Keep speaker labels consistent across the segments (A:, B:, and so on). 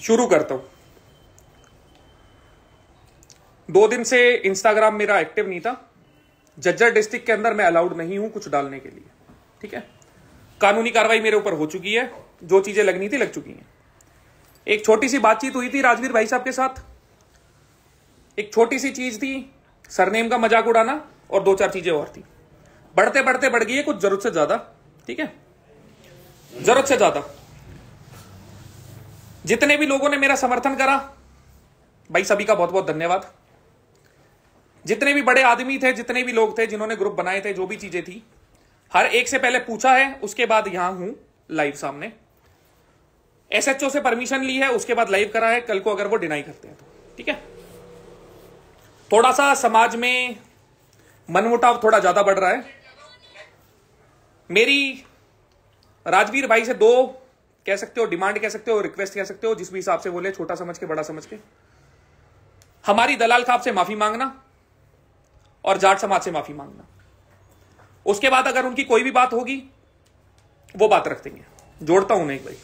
A: शुरू करता हूं। 2 दिन से इंस्टाग्राम मेरा एक्टिव नहीं था। झज्जर डिस्ट्रिक्ट के अंदर मैं अलाउड नहीं हूं कुछ डालने के लिए, ठीक है। कानूनी कार्रवाई मेरे ऊपर हो चुकी है, जो चीजें लगनी थी लग चुकी हैं। एक छोटी सी बातचीत हुई थी राजवीर भाई साहब के साथ, एक छोटी सी चीज थी, सरनेम का मजाक उड़ाना, और 2-4 चीजें और थी। बढ़ते बढ़ते बढ़ गई है कुछ जरूरत से ज्यादा, ठीक है, जरूरत से ज्यादा। जितने भी लोगों ने मेरा समर्थन करा भाई, सभी का बहुत बहुत धन्यवाद। जितने भी बड़े आदमी थे, जितने भी लोग थे जिन्होंने ग्रुप बनाए थे, जो भी चीजें थी, हर एक से पहले पूछा है, उसके बाद यहां हूं लाइव सामने। एसएचओ से परमिशन ली है, उसके बाद लाइव करा है। कल को अगर वो डिनाई करते हैं तो ठीक है। थोड़ा सा समाज में मनमुटाव थोड़ा ज्यादा बढ़ रहा है। मेरी राजवीर भाई से 2 कह सकते हो, डिमांड कह सकते हो, रिक्वेस्ट कह सकते हो, जिस भी हिसाब से बोले, छोटा समझ के बड़ा समझ के। हमारी दलाल खाप से माफी मांगना और जाट समाज से माफी मांगना। उसके बाद अगर उनकी कोई भी बात होगी वो बात रख देंगे। जोड़ता हूं एक भाई।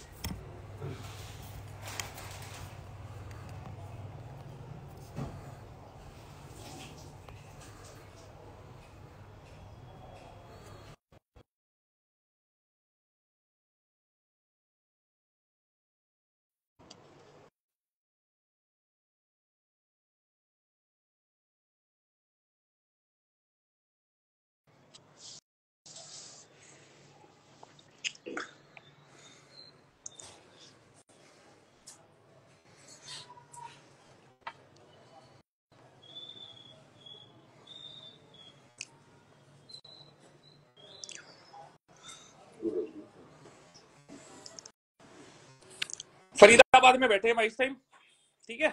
A: फरीदाबाद में बैठे हैं भाई इस टाइम, ठीक है।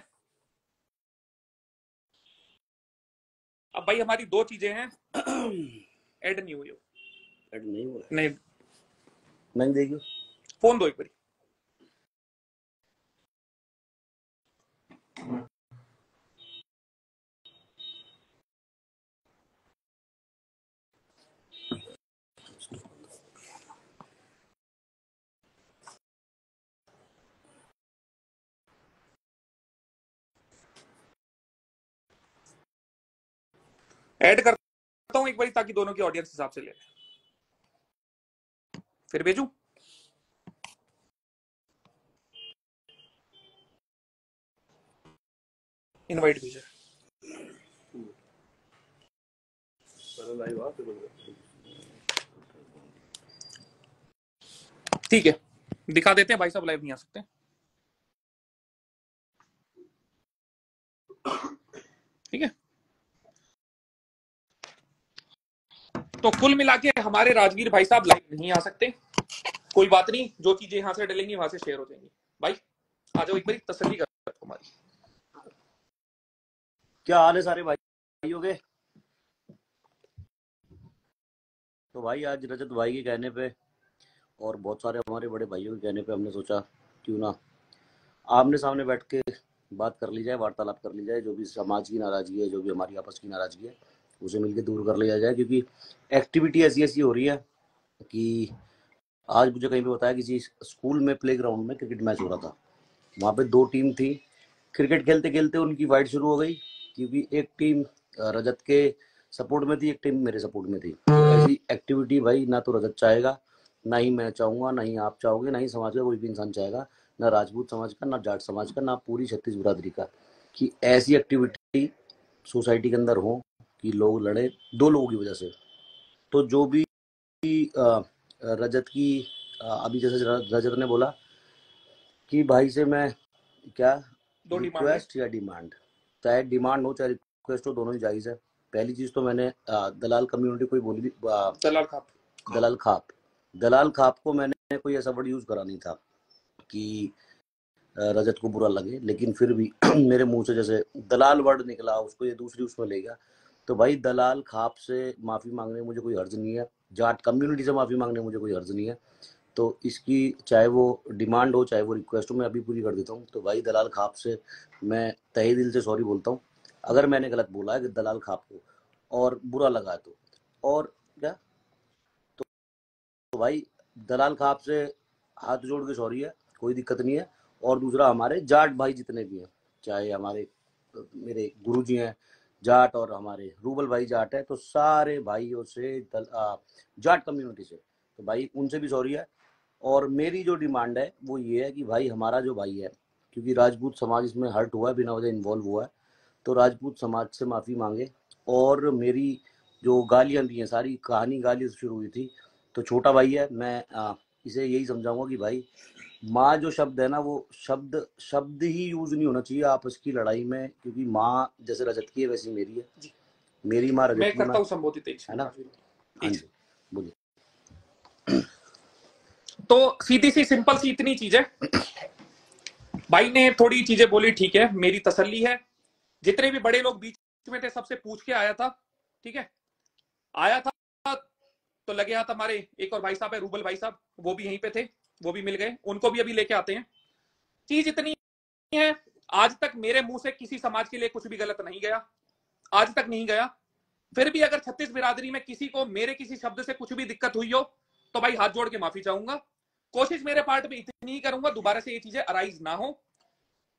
A: अब भाई हमारी 2 चीजें हैं। ऐड नहीं हुई हो,
B: ऐड नहीं हुआ,
A: नहीं
B: देगी।
A: फोन दो एक बारी। ऐड करता हूं एक बारी ताकि दोनों की ऑडियंस हिसाब से ले लें। फिर भेजू, इनवाइट भेजा, ठीक है। दिखा देते हैं भाई साहब लाइव नहीं आ सकते, ठीक है। तो कुल मिला के हमारे राजवीर भाई साहब लाइव नहीं आ सकते। कोई बात नहीं, जो चीजें यहां से डलेंगी वहां से शेयर हो जाएंगी। भाई आ जाओ एक बारी, तसल्ली कर हमारी।
B: क्या हाल है सारे भाइयों के? तो भाई आज रजत भाई के कहने पे और बहुत सारे हमारे बड़े भाइयों के कहने पे हमने सोचा क्यों ना आमने सामने बैठ के बात कर ली जाए, वार्तालाप कर ली जाए। जो भी समाज की नाराजगी है, जो भी हमारी आपस की नाराजगी है, उसे मिलकर दूर कर लिया जाए। क्योंकि एक्टिविटी ऐसी ऐसी हो रही है कि आज मुझे कहीं पे बताया किसी स्कूल में प्लेग्राउंड में क्रिकेट मैच हो रहा था। वहाँ पे 2 टीम थी। क्रिकेट खेलते खेलते उनकी फाइट शुरू हो गई, क्योंकि एक टीम रजत के सपोर्ट में थी, एक टीम मेरे सपोर्ट में थी। ऐसी एक्टिविटी भाई ना तो रजत चाहेगा, ना ही मैं चाहूँगा, ना ही आप चाहोगे, ना ही समाज का कोई भी इंसान चाहेगा, ना राजपूत समाज का, ना जाट समाज का, ना पूरी छत्तीस बिरादरी का, कि ऐसी एक्टिविटी सोसाइटी के अंदर हो कि लोग लड़े 2 लोगों की वजह से। तो जो भी रजत की अभी जैसे रजत ने बोला कि भाई से मैं क्या रिक्वेस्ट या डिमांड, चाहे डिमांड हो चाहे रिक्वेस्ट हो, दोनों ही जायज़ है। पहली चीज़ तो मैंने दलाल कम्युनिटी को बोली थी, दलाल खाप को मैंने कोई ऐसा वर्ड यूज़ करा नहीं था कि रजत को बुरा लगे, लेकिन फिर भी मेरे मुंह से जैसे दलाल वर्ड निकला, उसको ये दूसरी उसमें ले गया। तो भाई दलाल खाप से माफ़ी मांगने मुझे कोई हर्ज नहीं है, जाट कम्युनिटी से माफ़ी मांगने मुझे कोई हर्ज नहीं है। तो इसकी चाहे वो डिमांड हो चाहे वो रिक्वेस्ट हो, मैं अभी पूरी कर देता हूँ। तो भाई दलाल खाप से मैं तहे दिल से सॉरी बोलता हूँ अगर मैंने गलत बोला है कि दलाल खाप को और बुरा लगा है तो। और क्या, तो भाई दलाल खाप से हाथ जोड़ के सॉरी है, कोई दिक्कत नहीं है। और दूसरा हमारे जाट भाई जितने भी हैं, चाहे हमारे मेरे गुरुजी हैं जाट और हमारे रूबल भाई जाट है, तो सारे भाइयों से जाट कम्युनिटी से, तो भाई उनसे भी सॉरी है। और मेरी जो डिमांड है वो ये है कि भाई हमारा जो भाई है, क्योंकि राजपूत समाज इसमें हर्ट हुआ है, बिना वजह इन्वॉल्व हुआ है, तो राजपूत समाज से माफ़ी मांगे। और मेरी जो गालियाँ दी हैं, सारी कहानी गाली से शुरू हुई थी, तो छोटा भाई है, मैं इसे यही समझाऊंगा कि भाई माँ जो शब्द है ना, वो शब्द शब्द ही यूज नहीं होना चाहिए आपस की लड़ाई में, क्योंकि माँ जैसे रजत की है वैसी मेरी है, मेरी माँ रजत
A: मैं
B: की
A: करता
B: माँ
A: हूँ संबोधित एक
B: है ना। हाँ जी बोलिए।
A: तो सीधी सी सिंपल सी इतनी चीज है, भाई ने थोड़ी चीजें बोली, ठीक है, मेरी तसल्ली है। जितने भी बड़े लोग बीच में थे सबसे पूछ के आया था, ठीक है, आया था तो लगे हाथ हमारे एक और भाई साहब है, रूबल भाई साहब, वो भी यहीं पे थे, वो भी मिल गए, उनको भी अभी लेके आते हैं। चीज इतनी है, आज तक मेरे मुंह से किसी समाज के लिए कुछ भी गलत नहीं गया, आज तक नहीं गया। फिर भी अगर 36 बिरादरी में किसी को मेरे किसी शब्द से कुछ भी दिक्कत हुई हो तो भाई हाथ जोड़ के माफी चाहूंगा। कोशिश मेरे पार्ट में इतनी ही करूंगा दोबारा से ये चीजें अराइज ना हो।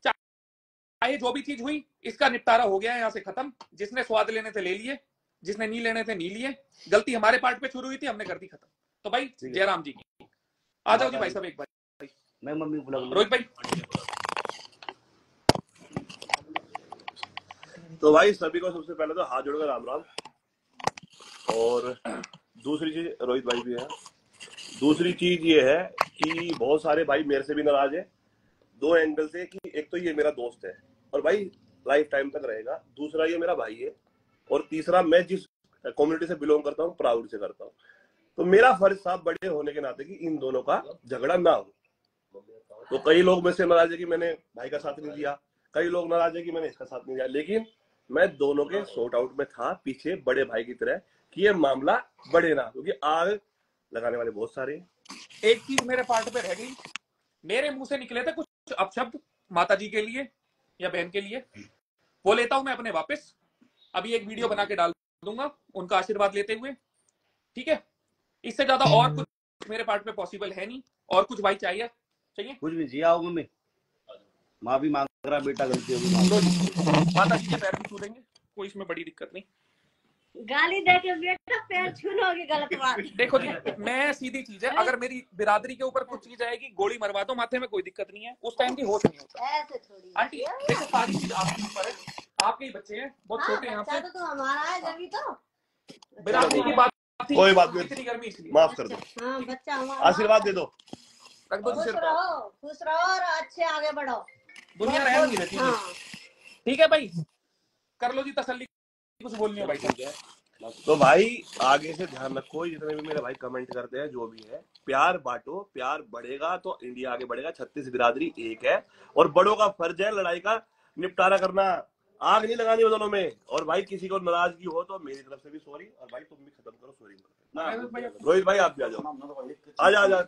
A: चाहे जो भी चीज हुई, इसका निपटारा हो गया है, यहां से खत्म। जिसने स्वाद लेने थे ले लिए, जिसने नहीं लेने थे नहीं लिए। गलती हमारे पार्ट पे शुरू हुई थी, हमने कर दी खत्म। तो भाई जयराम जी की आ जाओ जी भाई साहब, एक भाई
B: मैं मम्मी बुला
A: रोहित भाई।
C: तो भाई सभी को सबसे पहले तो हाथ जोड़कर राम राम। और दूसरी चीज, रोहित भाई भी है, दूसरी चीज ये है कि बहुत सारे भाई मेरे से भी नाराज है, दो एंगल से, कि एक तो ये मेरा दोस्त है और भाई लाइफ टाइम तक रहेगा, दूसरा ये मेरा भाई है, और तीसरा मैं जिस कम्युनिटी से बिलोंग करता हूँ प्राउड से करता हूँ। तो मेरा फर्ज था बड़े होने के नाते कि इन दोनों का झगड़ा ना हो। तो कई लोग मेरे से नाराज है कि मैंने भाई का साथ नहीं दिया, कई लोग नाराज है कि मैंने इसका साथ नहीं दिया, लेकिन मैं दोनों के सॉर्ट आउट में था पीछे बड़े भाई की तरह कि ये मामला बढ़े ना, क्योंकि आग लगाने वाले बहुत सारे हैं।
A: एक चीज मेरे पार्ट पे रह गई, मेरे मुंह से निकले थे कुछ अपशब्द माता जी के लिए या बहन के लिए, वो लेता हूं मैं अपने वापस। अभी एक वीडियो बना के डाल दूंगा उनका आशीर्वाद लेते हुए, ठीक है। इससे ज्यादा और कुछ मेरे पार्ट पे पॉसिबल है नहीं। और कुछ भाई चाहिए
B: कुछ भी जी, आओ मम्मी, माँ भी मांग रहा, बेटा गलती होगी
A: माता जी के पैर भी छू देंगे, कोई इसमें बड़ी दिक्कत नहीं।
D: गाली दे के बेटा पैर छूना होगी गलत बात।
A: देखो जी, मैं सीधी चीज है, अगर मेरी बिरादरी के ऊपर कुछ चीज आएगी, गोली मरवा दो माथे में, कोई दिक्कत नहीं है, उस टाइम की होश नहीं होता।
D: ऐसे थोड़ी
A: आंटी देखो, सारी चीज आपके ऊपर है, आपके ही बच्चे हैं, बहुत छोटे हैं यहाँ पे,
D: तो हमारा है जब तो
A: बिरादरी की बात थी,
C: कोई बात नहीं,
A: इतनी गर्मी इसलिए
C: माफ कर दो,
D: हाँ बच्चा हमारा,
C: आशीर्वाद दे दो,
A: रख दो जी सिर पर।
D: खुश रहो और अच्छे आगे बढ़ो,
A: दुनिया रहम नहीं रहती।
D: हाँ
A: ठीक है भाई, कर लो जी तसल्ली, कुछ बोलनी है भाई साहब।
C: तो भाई आगे से ध्यान रखो, जितने भी मेरे भाई कमेंट करते हैं, जो भी है, प्यार बांटो, प्यार बढ़ेगा तो इंडिया आगे बढ़ेगा। 36 बिरादरी एक है और बड़ों का फर्ज है लड़ाई का निपटारा करना, आग नहीं लगानी वो दोनों में। और भाई किसी को नाराजगी हो तो मेरी तरफ से भी सॉरी, और भाई तुम भी खत्म करो सॉरी। रोहित भाई आप भी आ जाओ, आ जा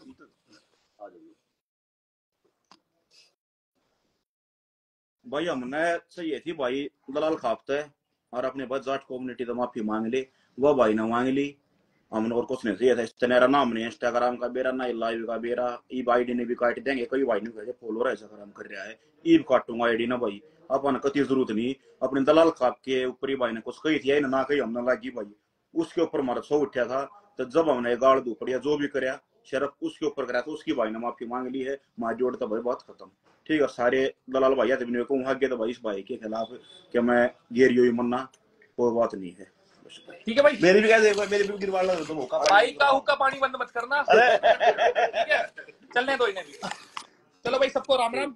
E: भाई। हमने सही थी भाई, दलाल खापते और अपने बस जाट कम्युनिटी तो माफी मांग ली, वो भाई ने मांग ली। हमने और कुछ नहीं चाहिए था, इस्तेनेरा ना हमने इंस्टाग्राम का बेरा ना लाइव का बेरा, ईब आईडी ने भी काट देंगे, कई भाई ने कहे फॉलोअर ऐसा काम कर रहा है, ईब काटूंगा आईडी ना भाई, अपन कति जरूरत नहीं। अपने दलाल खाप के ऊपर ही भाई ने कुछ कही थी ना कही हमने लगी भाई, उसके ऊपर हमारा सौ उठा था। तो जब हमने गाड़ दो पड़िया जो भी कराया शरफ उसके ऊपर कराया, तो उसकी भाई ने माफी मांग ली है, माँ जोड़ तो भाई बात खत्म। ठीक है, सारे दलाल भाई आगे तो भाई इस भाई के खिलाफ कि मैं गेरियो मन्ना, कोई बात नहीं है।
A: ठीक है भाई,
C: मेरी भी कहते, मेरी भी गिरवा लो तुम
A: भाई का हुक्का पानी बंद मत करना, ठीक है, चलने दो इन्हें भी। चलो भाई सबको राम राम।